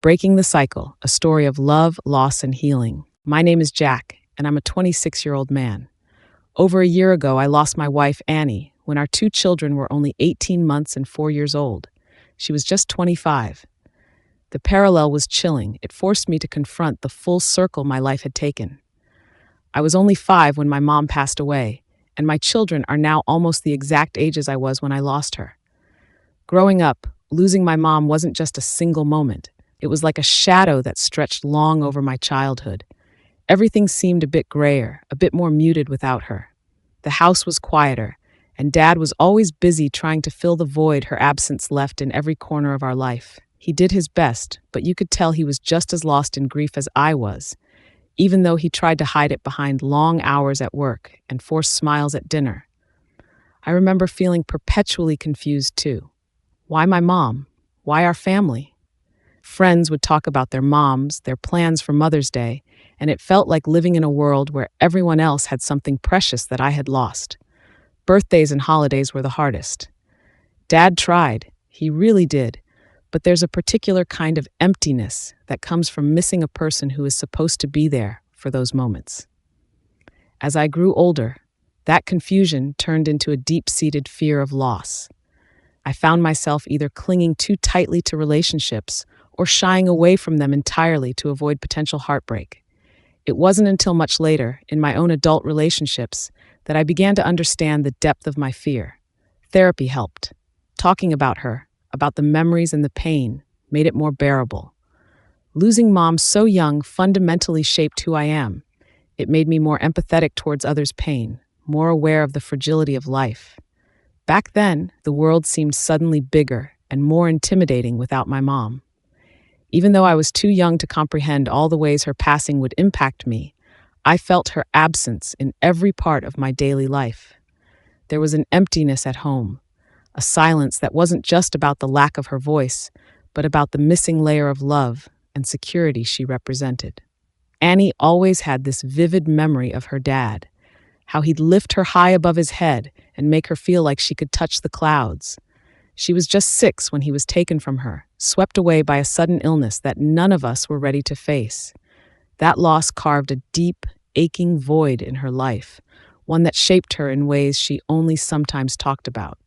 Breaking the Cycle, a story of love, loss, and healing. My name is Jack, and I'm a 26-year-old man. Over a year ago, I lost my wife, Annie, when our two children were only 18 months and 4 years old. She was just 25. The parallel was chilling. It forced me to confront the full circle my life had taken. I was only 5 when my mom passed away, and my children are now almost the exact ages I was when I lost her. Growing up, losing my mom wasn't just a single moment. It was like a shadow that stretched long over my childhood. Everything seemed a bit grayer, a bit more muted without her. The house was quieter, and Dad was always busy trying to fill the void her absence left in every corner of our life. He did his best, but you could tell he was just as lost in grief as I was, even though he tried to hide it behind long hours at work and forced smiles at dinner. I remember feeling perpetually confused too. Why my mom? Why our family? Friends would talk about their moms, their plans for Mother's Day, and it felt like living in a world where everyone else had something precious that I had lost. Birthdays and holidays were the hardest. Dad tried, he really did, but there's a particular kind of emptiness that comes from missing a person who is supposed to be there for those moments. As I grew older, that confusion turned into a deep-seated fear of loss. I found myself either clinging too tightly to relationships or shying away from them entirely to avoid potential heartbreak. It wasn't until much later, in my own adult relationships, that I began to understand the depth of my fear. Therapy helped. Talking about her, about the memories and the pain, made it more bearable. Losing Mom so young fundamentally shaped who I am. It made me more empathetic towards others' pain, more aware of the fragility of life. Back then, the world seemed suddenly bigger and more intimidating without my mom. Even though I was too young to comprehend all the ways her passing would impact me, I felt her absence in every part of my daily life. There was an emptiness at home, a silence that wasn't just about the lack of her voice, but about the missing layer of love and security she represented. Annie always had this vivid memory of her dad, how he'd lift her high above his head and make her feel like she could touch the clouds. She was just 6 when he was taken from her, swept away by a sudden illness that none of us were ready to face. That loss carved a deep, aching void in her life, one that shaped her in ways she only sometimes talked about.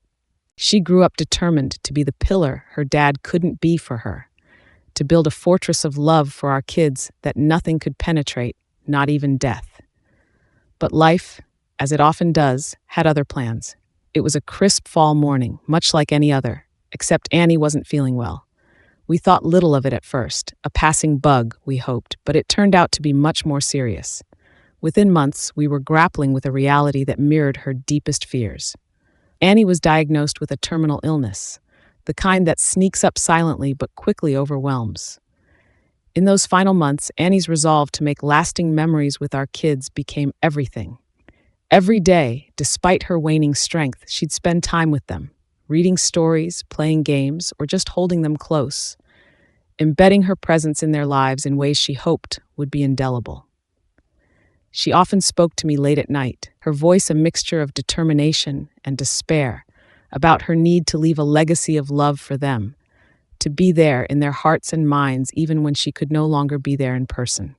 She grew up determined to be the pillar her dad couldn't be for her, to build a fortress of love for our kids that nothing could penetrate, not even death. But life, as it often does, had other plans. It was a crisp fall morning, much like any other, except Annie wasn't feeling well. We thought little of it at first, a passing bug, we hoped, but it turned out to be much more serious. Within months, we were grappling with a reality that mirrored her deepest fears. Annie was diagnosed with a terminal illness, the kind that sneaks up silently but quickly overwhelms. In those final months, Annie's resolve to make lasting memories with our kids became everything. Every day, despite her waning strength, she'd spend time with them, reading stories, playing games, or just holding them close, embedding her presence in their lives in ways she hoped would be indelible. She often spoke to me late at night, her voice a mixture of determination and despair, about her need to leave a legacy of love for them, to be there in their hearts and minds even when she could no longer be there in person.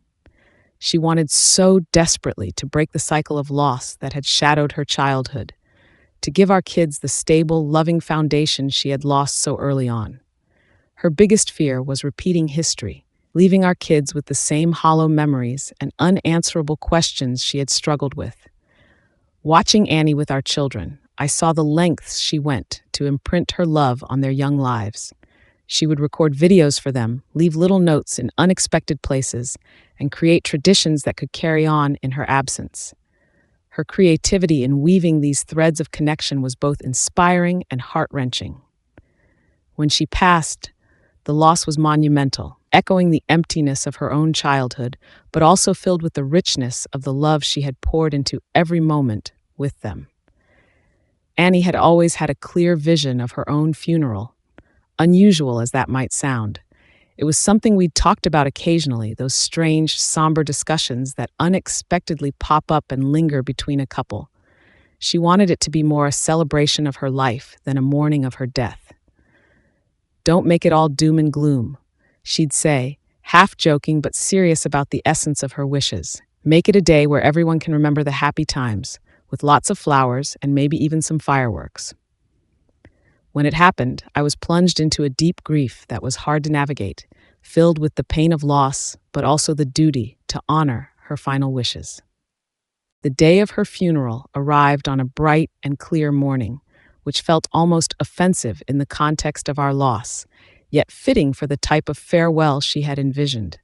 She wanted so desperately to break the cycle of loss that had shadowed her childhood, to give our kids the stable, loving foundation she had lost so early on. Her biggest fear was repeating history, leaving our kids with the same hollow memories and unanswerable questions she had struggled with. Watching Annie with our children, I saw the lengths she went to imprint her love on their young lives. She would record videos for them, leave little notes in unexpected places, and create traditions that could carry on in her absence. Her creativity in weaving these threads of connection was both inspiring and heart-wrenching. When she passed, the loss was monumental, echoing the emptiness of her own childhood, but also filled with the richness of the love she had poured into every moment with them. Annie had always had a clear vision of her own funeral, unusual as that might sound. It was something we'd talked about occasionally, those strange, somber discussions that unexpectedly pop up and linger between a couple. She wanted it to be more a celebration of her life than a mourning of her death. Don't make it all doom and gloom. She'd say, half joking but serious about the essence of her wishes. Make it a day where everyone can remember the happy times, with lots of flowers and maybe even some fireworks. When it happened, I was plunged into a deep grief that was hard to navigate, filled with the pain of loss, but also the duty to honor her final wishes. The day of her funeral arrived on a bright and clear morning, which felt almost offensive in the context of our loss, yet fitting for the type of farewell she had envisioned.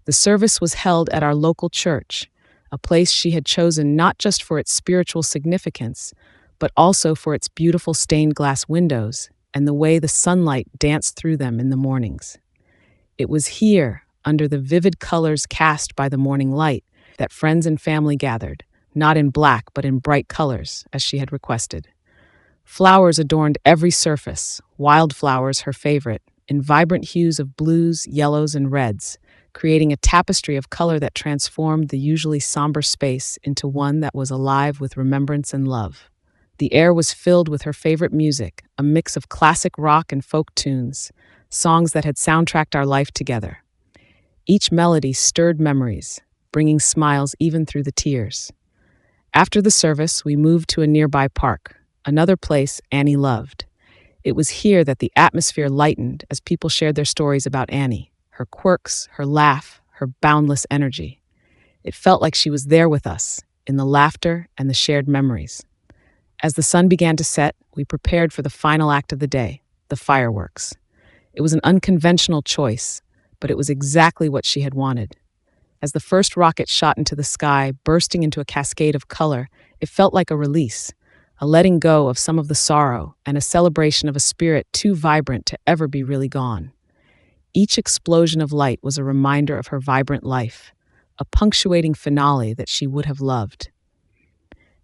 The service was held at our local church, a place she had chosen not just for its spiritual significance, but also for its beautiful stained glass windows and the way the sunlight danced through them in the mornings. It was here, under the vivid colors cast by the morning light, that friends and family gathered, not in black but in bright colors, as she had requested. Flowers adorned every surface, wildflowers her favorite, in vibrant hues of blues, yellows, and reds, creating a tapestry of color that transformed the usually somber space into one that was alive with remembrance and love. The air was filled with her favorite music, a mix of classic rock and folk tunes, songs that had soundtracked our life together. Each melody stirred memories, bringing smiles even through the tears. After the service, we moved to a nearby park, another place Annie loved. It was here that the atmosphere lightened as people shared their stories about Annie, her quirks, her laugh, her boundless energy. It felt like she was there with us, in the laughter and the shared memories. As the sun began to set, we prepared for the final act of the day, the fireworks. It was an unconventional choice, but it was exactly what she had wanted. As the first rocket shot into the sky, bursting into a cascade of color, it felt like a release, a letting go of some of the sorrow and a celebration of a spirit too vibrant to ever be really gone. Each explosion of light was a reminder of her vibrant life, a punctuating finale that she would have loved.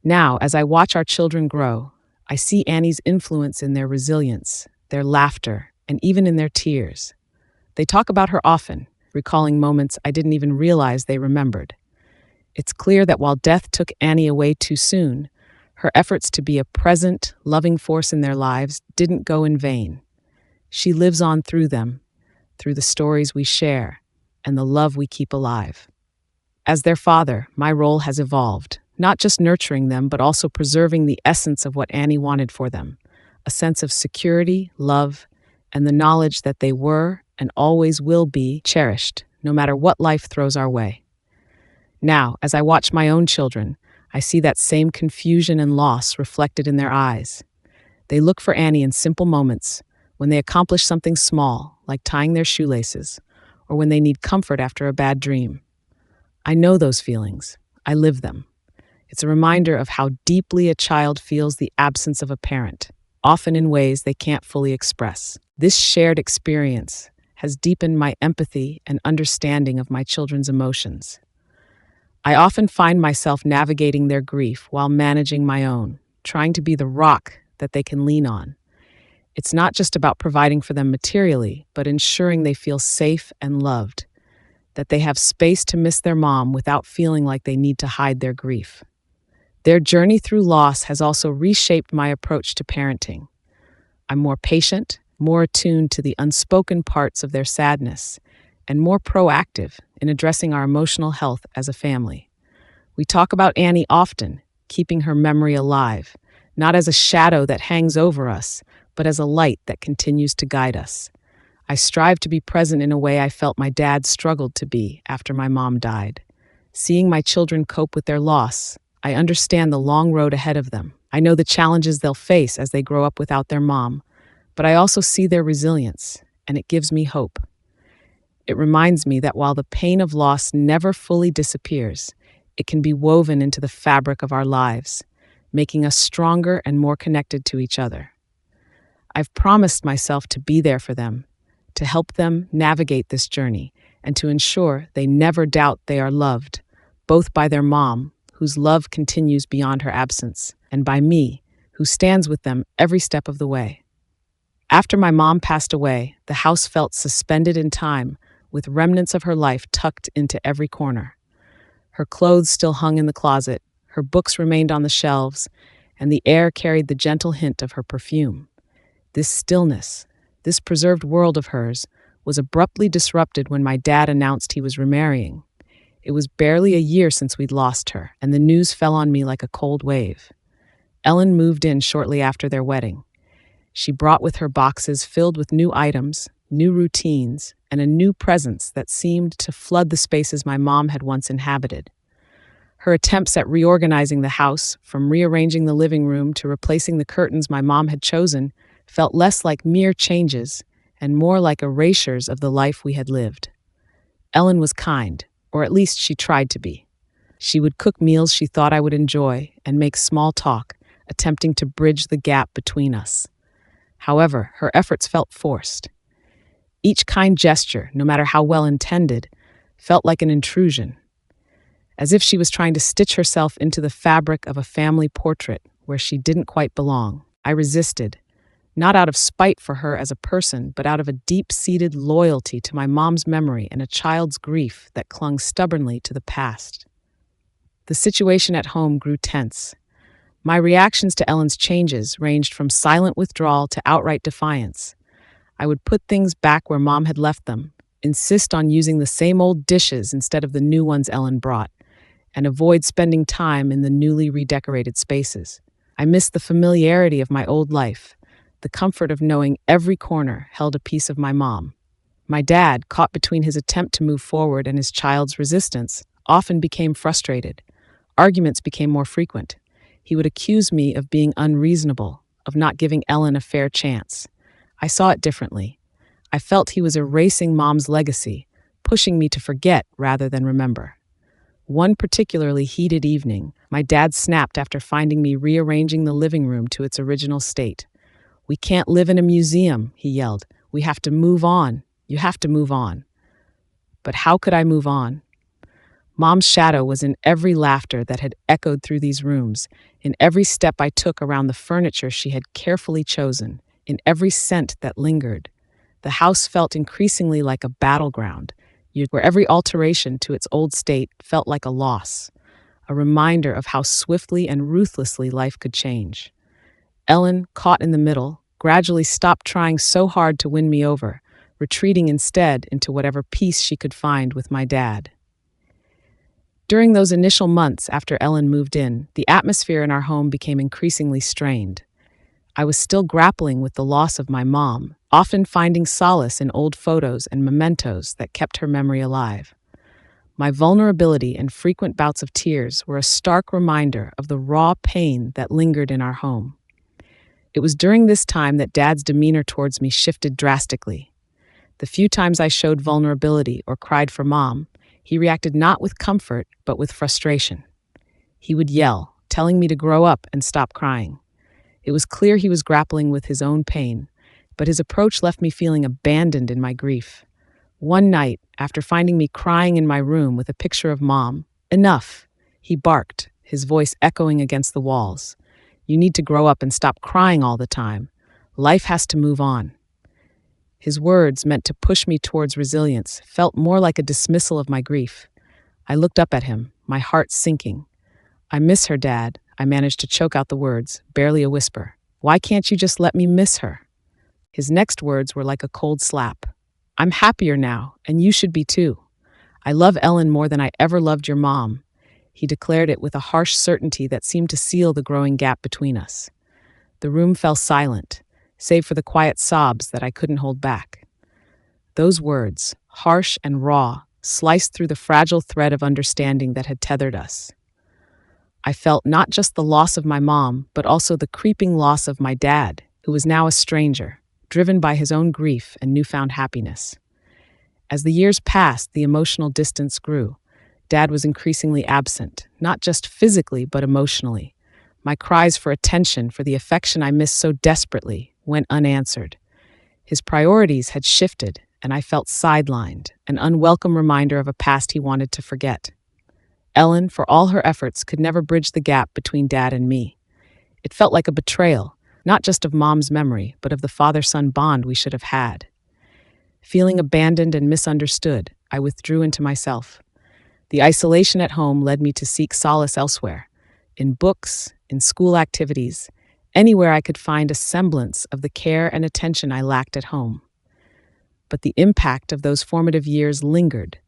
Now, as I watch our children grow, I see Annie's influence in their resilience, their laughter, and even in their tears. They talk about her often, recalling moments I didn't even realize they remembered. It's clear that while death took Annie away too soon, her efforts to be a present, loving force in their lives didn't go in vain. She lives on through them, through the stories we share, and the love we keep alive. As their father, my role has evolved, not just nurturing them, but also preserving the essence of what Annie wanted for them, a sense of security, love, and the knowledge that they were and always will be cherished, no matter what life throws our way. Now, as I watch my own children, I see that same confusion and loss reflected in their eyes. They look for Annie in simple moments, when they accomplish something small, like tying their shoelaces, or when they need comfort after a bad dream. I know those feelings. I live them. It's a reminder of how deeply a child feels the absence of a parent, often in ways they can't fully express. This shared experience has deepened my empathy and understanding of my children's emotions. I often find myself navigating their grief while managing my own, trying to be the rock that they can lean on. It's not just about providing for them materially, but ensuring they feel safe and loved, that they have space to miss their mom without feeling like they need to hide their grief. Their journey through loss has also reshaped my approach to parenting. I'm more patient, more attuned to the unspoken parts of their sadness, and more proactive in addressing our emotional health as a family. We talk about Annie often, keeping her memory alive, not as a shadow that hangs over us, but as a light that continues to guide us. I strive to be present in a way I felt my dad struggled to be after my mom died. Seeing my children cope with their loss, I understand the long road ahead of them. I know the challenges they'll face as they grow up without their mom, but I also see their resilience, and it gives me hope. It reminds me that while the pain of loss never fully disappears, it can be woven into the fabric of our lives, making us stronger and more connected to each other. I've promised myself to be there for them, to help them navigate this journey, and to ensure they never doubt they are loved, both by their mom, whose love continues beyond her absence, and by me, who stands with them every step of the way. After my mom passed away, the house felt suspended in time, with remnants of her life tucked into every corner. Her clothes still hung in the closet, her books remained on the shelves, and the air carried the gentle hint of her perfume. This stillness, this preserved world of hers, was abruptly disrupted when my dad announced he was remarrying. It was barely a year since we'd lost her, and the news fell on me like a cold wave. Ellen moved in shortly after their wedding. She brought with her boxes filled with new items, new routines, and a new presence that seemed to flood the spaces my mom had once inhabited. Her attempts at reorganizing the house, from rearranging the living room to replacing the curtains my mom had chosen, felt less like mere changes and more like erasures of the life we had lived. Ellen was kind, or at least she tried to be. She would cook meals she thought I would enjoy and make small talk, attempting to bridge the gap between us. However, her efforts felt forced. Each kind gesture, no matter how well intended, felt like an intrusion, as if she was trying to stitch herself into the fabric of a family portrait where she didn't quite belong. I resisted, not out of spite for her as a person, but out of a deep-seated loyalty to my mom's memory and a child's grief that clung stubbornly to the past. The situation at home grew tense. My reactions to Ellen's changes ranged from silent withdrawal to outright defiance. I would put things back where Mom had left them, insist on using the same old dishes instead of the new ones Ellen brought, and avoid spending time in the newly redecorated spaces. I missed the familiarity of my old life, the comfort of knowing every corner held a piece of my mom. My dad, caught between his attempt to move forward and his child's resistance, often became frustrated. Arguments became more frequent. He would accuse me of being unreasonable, of not giving Ellen a fair chance. I saw it differently. I felt he was erasing Mom's legacy, pushing me to forget rather than remember. One particularly heated evening, my dad snapped after finding me rearranging the living room to its original state. "We can't live in a museum," he yelled. "We have to move on. You have to move on." But how could I move on? Mom's shadow was in every laughter that had echoed through these rooms, in every step I took around the furniture she had carefully chosen, in every scent that lingered. The house felt increasingly like a battleground, where every alteration to its old state felt like a loss, a reminder of how swiftly and ruthlessly life could change. Ellen, caught in the middle, gradually stopped trying so hard to win me over, retreating instead into whatever peace she could find with my dad. During those initial months after Ellen moved in, the atmosphere in our home became increasingly strained. I was still grappling with the loss of my mom, often finding solace in old photos and mementos that kept her memory alive. My vulnerability and frequent bouts of tears were a stark reminder of the raw pain that lingered in our home. It was during this time that Dad's demeanor towards me shifted drastically. The few times I showed vulnerability or cried for Mom, he reacted not with comfort, but with frustration. He would yell, telling me to grow up and stop crying. It was clear he was grappling with his own pain, but his approach left me feeling abandoned in my grief. One night, after finding me crying in my room with a picture of Mom, "Enough," he barked, his voice echoing against the walls. "You need to grow up and stop crying all the time. Life has to move on." His words, meant to push me towards resilience, felt more like a dismissal of my grief. I looked up at him, my heart sinking. "I miss her, Dad." I managed to choke out the words, barely a whisper. "Why can't you just let me miss her?" His next words were like a cold slap. "I'm happier now, and you should be too. I love Ellen more than I ever loved your mom." He declared it with a harsh certainty that seemed to seal the growing gap between us. The room fell silent, save for the quiet sobs that I couldn't hold back. Those words, harsh and raw, sliced through the fragile thread of understanding that had tethered us. I felt not just the loss of my mom, but also the creeping loss of my dad, who was now a stranger, driven by his own grief and newfound happiness. As the years passed, the emotional distance grew. Dad was increasingly absent, not just physically, but emotionally. My cries for attention, for the affection I missed so desperately, went unanswered. His priorities had shifted, and I felt sidelined, an unwelcome reminder of a past he wanted to forget. Ellen, for all her efforts, could never bridge the gap between Dad and me. It felt like a betrayal, not just of Mom's memory, but of the father-son bond we should have had. Feeling abandoned and misunderstood, I withdrew into myself. The isolation at home led me to seek solace elsewhere, in books, in school activities, anywhere I could find a semblance of the care and attention I lacked at home. but the impact of those formative years lingered.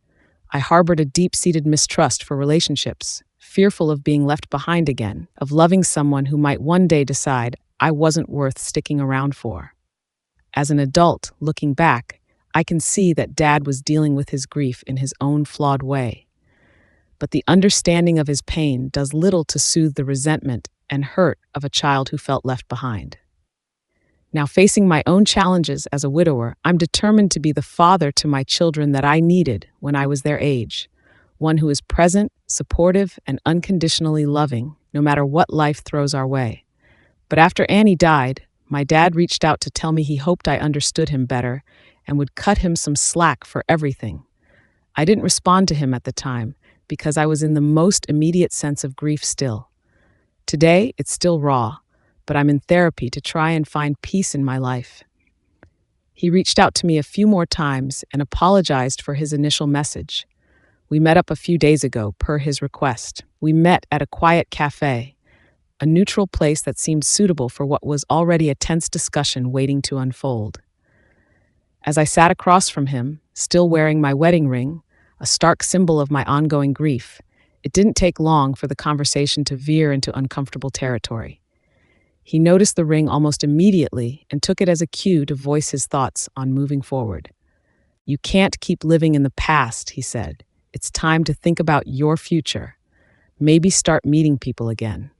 I harbored a deep-seated mistrust for relationships, fearful of being left behind again, of loving someone who might one day decide I wasn't worth sticking around for. As an adult, looking back, I can see that Dad was dealing with his grief in his own flawed way. But the understanding of his pain does little to soothe the resentment and hurt of a child who felt left behind. Now, facing my own challenges as a widower, I'm determined to be the father to my children that I needed when I was their age, one who is present, supportive, and unconditionally loving, no matter what life throws our way. But after Annie died, my dad reached out to tell me he hoped I understood him better and would cut him some slack for everything. I didn't respond to him at the time because I was in the most immediate sense of grief still. Today, it's still raw, but I'm in therapy to try and find peace in my life. He reached out to me a few more times and apologized for his initial message. We met up a few days ago, per his request. We met at a quiet cafe, a neutral place that seemed suitable for what was already a tense discussion waiting to unfold. As I sat across from him, still wearing my wedding ring, a stark symbol of my ongoing grief, it didn't take long for the conversation to veer into uncomfortable territory. He noticed the ring almost immediately and took it as a cue to voice his thoughts on moving forward. "You can't keep living in the past," he said. "It's time to think about your future. Maybe start meeting people again."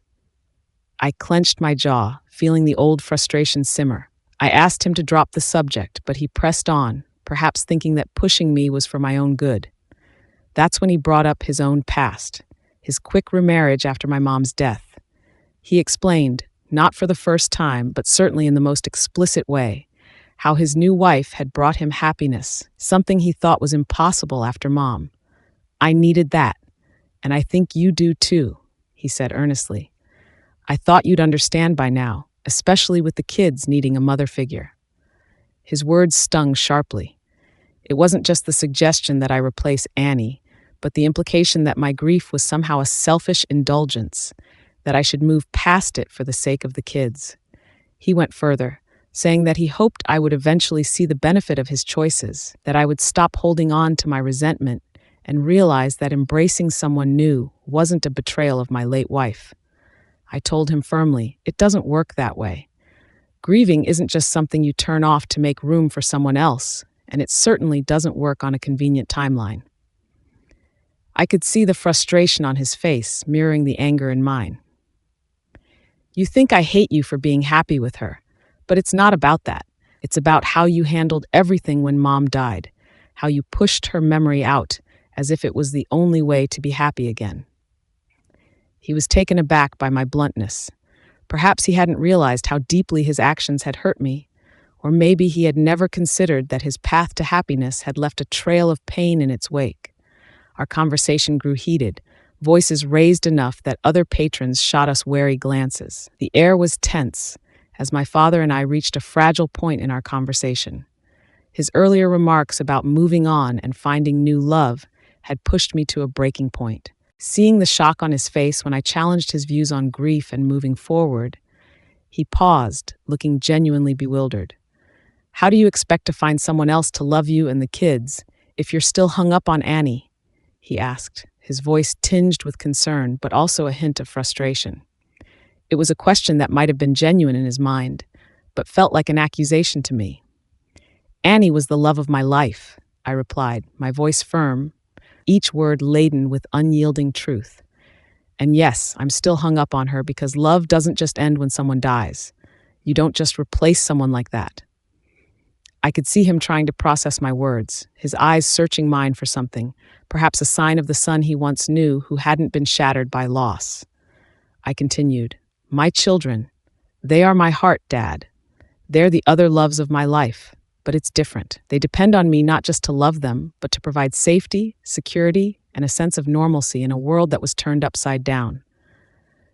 I clenched my jaw, feeling the old frustration simmer. I asked him to drop the subject, but he pressed on, perhaps thinking that pushing me was for my own good. That's when he brought up his own past, his quick remarriage after my mom's death. He explained, not for the first time, but certainly in the most explicit way, how his new wife had brought him happiness, something he thought was impossible after Mom. "I needed that, and I think you do too," he said earnestly. "I thought you'd understand by now, especially with the kids needing a mother figure." His words stung sharply. It wasn't just the suggestion that I replace Annie, but the implication that my grief was somehow a selfish indulgence, that I should move past it for the sake of the kids. He went further, saying that he hoped I would eventually see the benefit of his choices, that I would stop holding on to my resentment and realize that embracing someone new wasn't a betrayal of my late wife. I told him firmly, it doesn't work that way. Grieving isn't just something you turn off to make room for someone else, and it certainly doesn't work on a convenient timeline. I could see the frustration on his face, mirroring the anger in mine. "You think I hate you for being happy with her, but it's not about that. It's about how you handled everything when Mom died, how you pushed her memory out as if it was the only way to be happy again." He was taken aback by my bluntness. Perhaps he hadn't realized how deeply his actions had hurt me, or maybe he had never considered that his path to happiness had left a trail of pain in its wake. Our conversation grew heated, voices raised enough that other patrons shot us wary glances. The air was tense as my father and I reached a fragile point in our conversation. His earlier remarks about moving on and finding new love had pushed me to a breaking point. Seeing the shock on his face when I challenged his views on grief and moving forward, he paused, looking genuinely bewildered. "How do you expect to find someone else to love you and the kids if you're still hung up on Annie?" he asked, his voice tinged with concern, but also a hint of frustration. It was a question that might have been genuine in his mind, but felt like an accusation to me. "Annie was the love of my life," I replied, my voice firm, each word laden with unyielding truth. "And yes, I'm still hung up on her because love doesn't just end when someone dies. You don't just replace someone like that." I could see him trying to process my words, his eyes searching mine for something, perhaps a sign of the son he once knew who hadn't been shattered by loss. I continued, "My children, they are my heart, Dad. They're the other loves of my life, but it's different. They depend on me not just to love them, but to provide safety, security, and a sense of normalcy in a world that was turned upside down."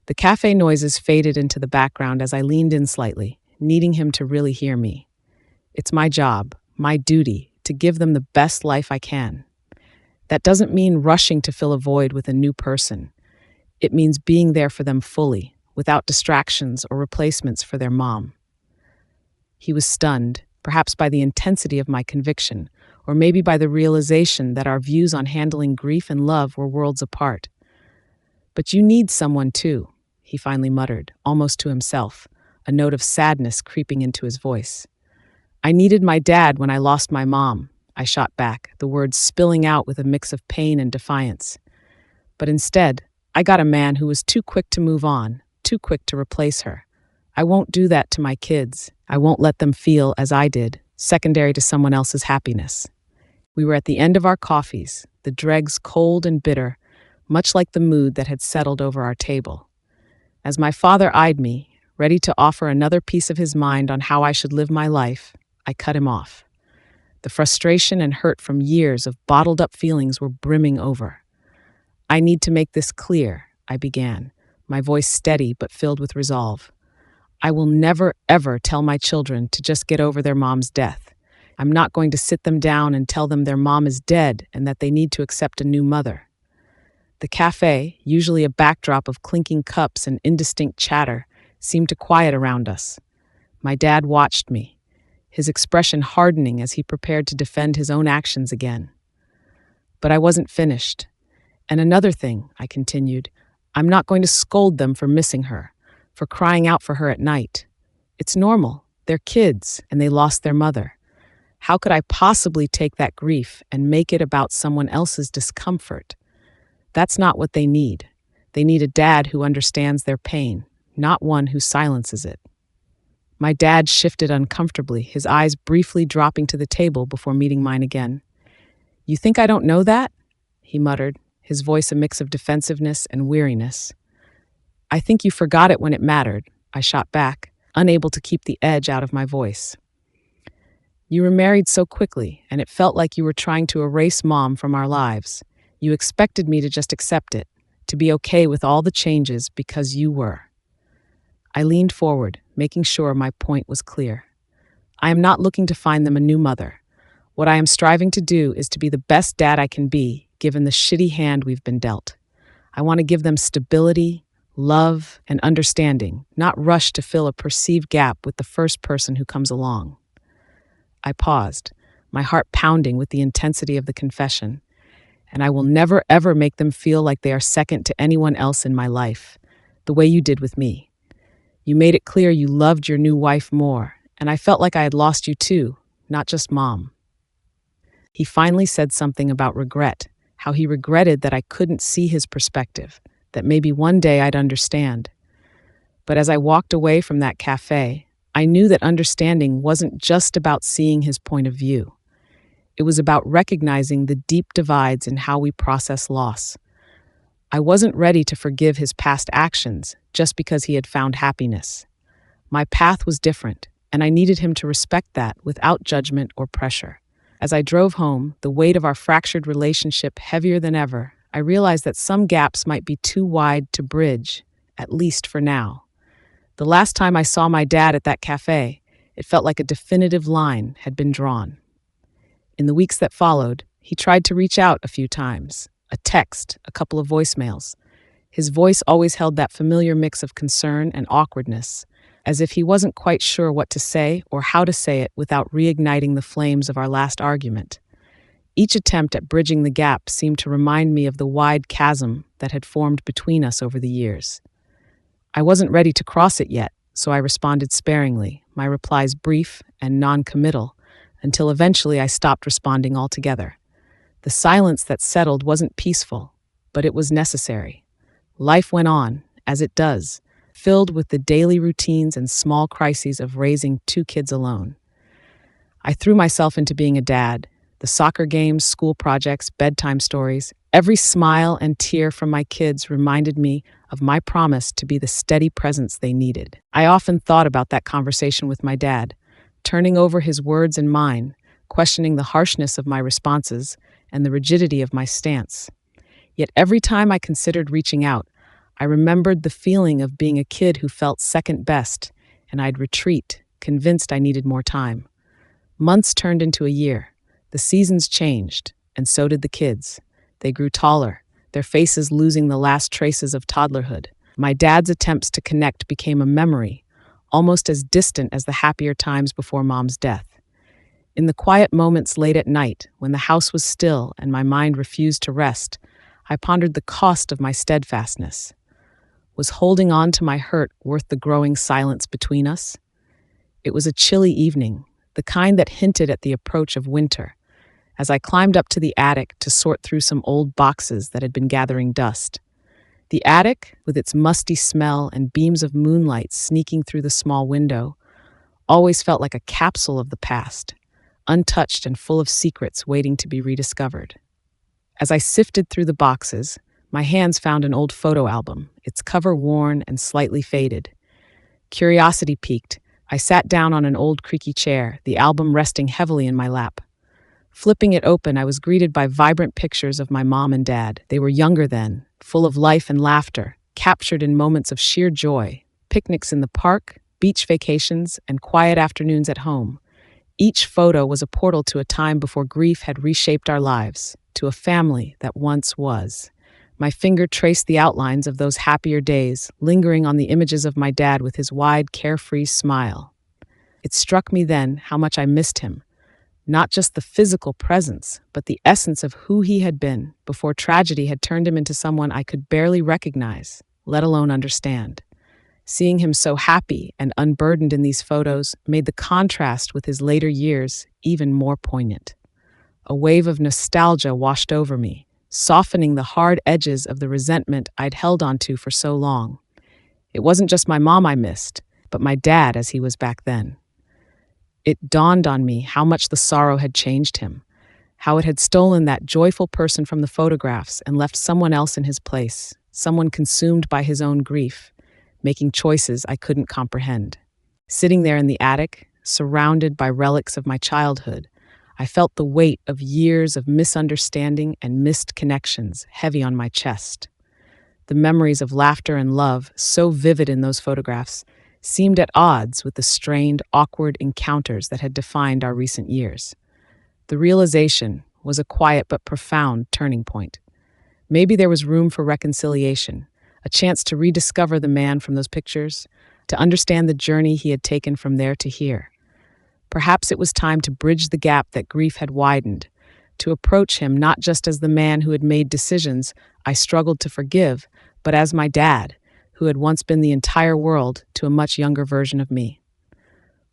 The cafe noises faded into the background as I leaned in slightly, needing him to really hear me. It's my job, my duty, to give them the best life I can. That doesn't mean rushing to fill a void with a new person. It means being there for them fully, without distractions or replacements for their mom. He was stunned, perhaps by the intensity of my conviction, or maybe by the realization that our views on handling grief and love were worlds apart. "But you need someone too," he finally muttered, almost to himself, a note of sadness creeping into his voice. "I needed my dad when I lost my mom," I shot back, the words spilling out with a mix of pain and defiance. "But instead, I got a man who was too quick to move on, too quick to replace her. I won't do that to my kids. I won't let them feel, as I did, secondary to someone else's happiness." We were at the end of our coffees, the dregs cold and bitter, much like the mood that had settled over our table. As my father eyed me, ready to offer another piece of his mind on how I should live my life, I cut him off. The frustration and hurt from years of bottled-up feelings were brimming over. "I need to make this clear," I began, my voice steady but filled with resolve. "I will never, ever tell my children to just get over their mom's death. I'm not going to sit them down and tell them their mom is dead and that they need to accept a new mother." The cafe, usually a backdrop of clinking cups and indistinct chatter, seemed to quiet around us. My dad watched me, his expression hardening as he prepared to defend his own actions again. But I wasn't finished. "And another thing," I continued, "I'm not going to scold them for missing her, for crying out for her at night. It's normal. They're kids, and they lost their mother. How could I possibly take that grief and make it about someone else's discomfort? That's not what they need. They need a dad who understands their pain, not one who silences it." My dad shifted uncomfortably, his eyes briefly dropping to the table before meeting mine again. "You think I don't know that?" he muttered, his voice a mix of defensiveness and weariness. "I think you forgot it when it mattered," I shot back, unable to keep the edge out of my voice. "You were married so quickly, and it felt like you were trying to erase Mom from our lives. You expected me to just accept it, to be okay with all the changes because you were." I leaned forward, making sure my point was clear. "I am not looking to find them a new mother. What I am striving to do is to be the best dad I can be, given the shitty hand we've been dealt. I want to give them stability, love, and understanding, not rush to fill a perceived gap with the first person who comes along." I paused, my heart pounding with the intensity of the confession. "And I will never ever make them feel like they are second to anyone else in my life, the way you did with me. You made it clear you loved your new wife more, and I felt like I had lost you too, not just Mom." He finally said something about regret, how he regretted that I couldn't see his perspective, that maybe one day I'd understand. But as I walked away from that cafe, I knew that understanding wasn't just about seeing his point of view. It was about recognizing the deep divides in how we process loss. I wasn't ready to forgive his past actions just because he had found happiness. My path was different, and I needed him to respect that without judgment or pressure. As I drove home, the weight of our fractured relationship heavier than ever, I realized that some gaps might be too wide to bridge, at least for now. The last time I saw my dad at that cafe, it felt like a definitive line had been drawn. In the weeks that followed, he tried to reach out a few times, a text, a couple of voicemails. His voice always held that familiar mix of concern and awkwardness, as if he wasn't quite sure what to say or how to say it without reigniting the flames of our last argument. Each attempt at bridging the gap seemed to remind me of the wide chasm that had formed between us over the years. I wasn't ready to cross it yet, so I responded sparingly, my replies brief and non-committal, until eventually I stopped responding altogether. The silence that settled wasn't peaceful, but it was necessary. Life went on, as it does, filled with the daily routines and small crises of raising two kids alone. I threw myself into being a dad. The soccer games, school projects, bedtime stories, every smile and tear from my kids reminded me of my promise to be the steady presence they needed. I often thought about that conversation with my dad, turning over his words and mine, questioning the harshness of my responses and the rigidity of my stance. Yet every time I considered reaching out, I remembered the feeling of being a kid who felt second best, and I'd retreat, convinced I needed more time. Months turned into a year. The seasons changed, and so did the kids. They grew taller, their faces losing the last traces of toddlerhood. My dad's attempts to connect became a memory, almost as distant as the happier times before Mom's death. In the quiet moments late at night, when the house was still and my mind refused to rest, I pondered the cost of my steadfastness. Was holding on to my hurt worth the growing silence between us? It was a chilly evening, the kind that hinted at the approach of winter, as I climbed up to the attic to sort through some old boxes that had been gathering dust. The attic, with its musty smell and beams of moonlight sneaking through the small window, always felt like a capsule of the past, untouched and full of secrets waiting to be rediscovered. As I sifted through the boxes, my hands found an old photo album, its cover worn and slightly faded. Curiosity piqued. I sat down on an old creaky chair, the album resting heavily in my lap. Flipping it open, I was greeted by vibrant pictures of my mom and dad. They were younger then, full of life and laughter, captured in moments of sheer joy, picnics in the park, beach vacations, and quiet afternoons at home. Each photo was a portal to a time before grief had reshaped our lives, to a family that once was. My finger traced the outlines of those happier days, lingering on the images of my dad with his wide, carefree smile. It struck me then how much I missed him. Not just the physical presence, but the essence of who he had been before tragedy had turned him into someone I could barely recognize, let alone understand. Seeing him so happy and unburdened in these photos made the contrast with his later years even more poignant. A wave of nostalgia washed over me, softening the hard edges of the resentment I'd held onto for so long. It wasn't just my mom I missed, but my dad as he was back then. It dawned on me how much the sorrow had changed him, how it had stolen that joyful person from the photographs and left someone else in his place, someone consumed by his own grief, making choices I couldn't comprehend. Sitting there in the attic, surrounded by relics of my childhood, I felt the weight of years of misunderstanding and missed connections heavy on my chest. The memories of laughter and love, so vivid in those photographs, seemed at odds with the strained, awkward encounters that had defined our recent years. The realization was a quiet but profound turning point. Maybe there was room for reconciliation, a chance to rediscover the man from those pictures, to understand the journey he had taken from there to here. Perhaps it was time to bridge the gap that grief had widened, to approach him not just as the man who had made decisions I struggled to forgive, but as my dad, who had once been the entire world to a much younger version of me.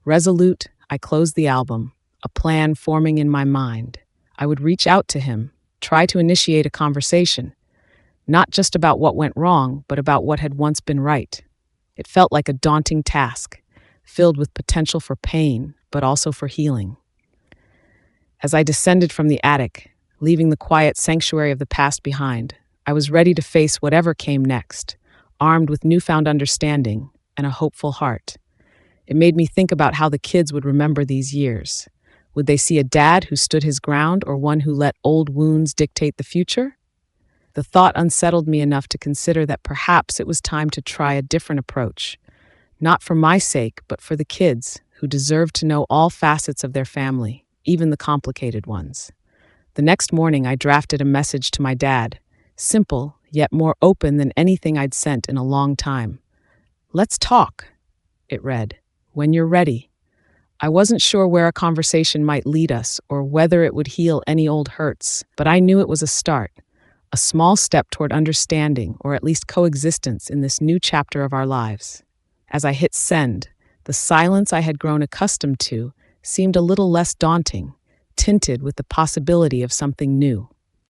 Resolute, I closed the album, a plan forming in my mind. I would reach out to him, try to initiate a conversation, not just about what went wrong, but about what had once been right. It felt like a daunting task, filled with potential for pain, but also for healing. As I descended from the attic, leaving the quiet sanctuary of the past behind, I was ready to face whatever came next, armed with newfound understanding and a hopeful heart. It made me think about how the kids would remember these years. Would they see a dad who stood his ground or one who let old wounds dictate the future? The thought unsettled me enough to consider that perhaps it was time to try a different approach, not for my sake, but for the kids who deserved to know all facets of their family, even the complicated ones. The next morning, I drafted a message to my dad, simple, yet more open than anything I'd sent in a long time. "Let's talk," it read, "when you're ready." I wasn't sure where a conversation might lead us or whether it would heal any old hurts, but I knew it was a start, a small step toward understanding or at least coexistence in this new chapter of our lives. As I hit send, the silence I had grown accustomed to seemed a little less daunting, tinted with the possibility of something new.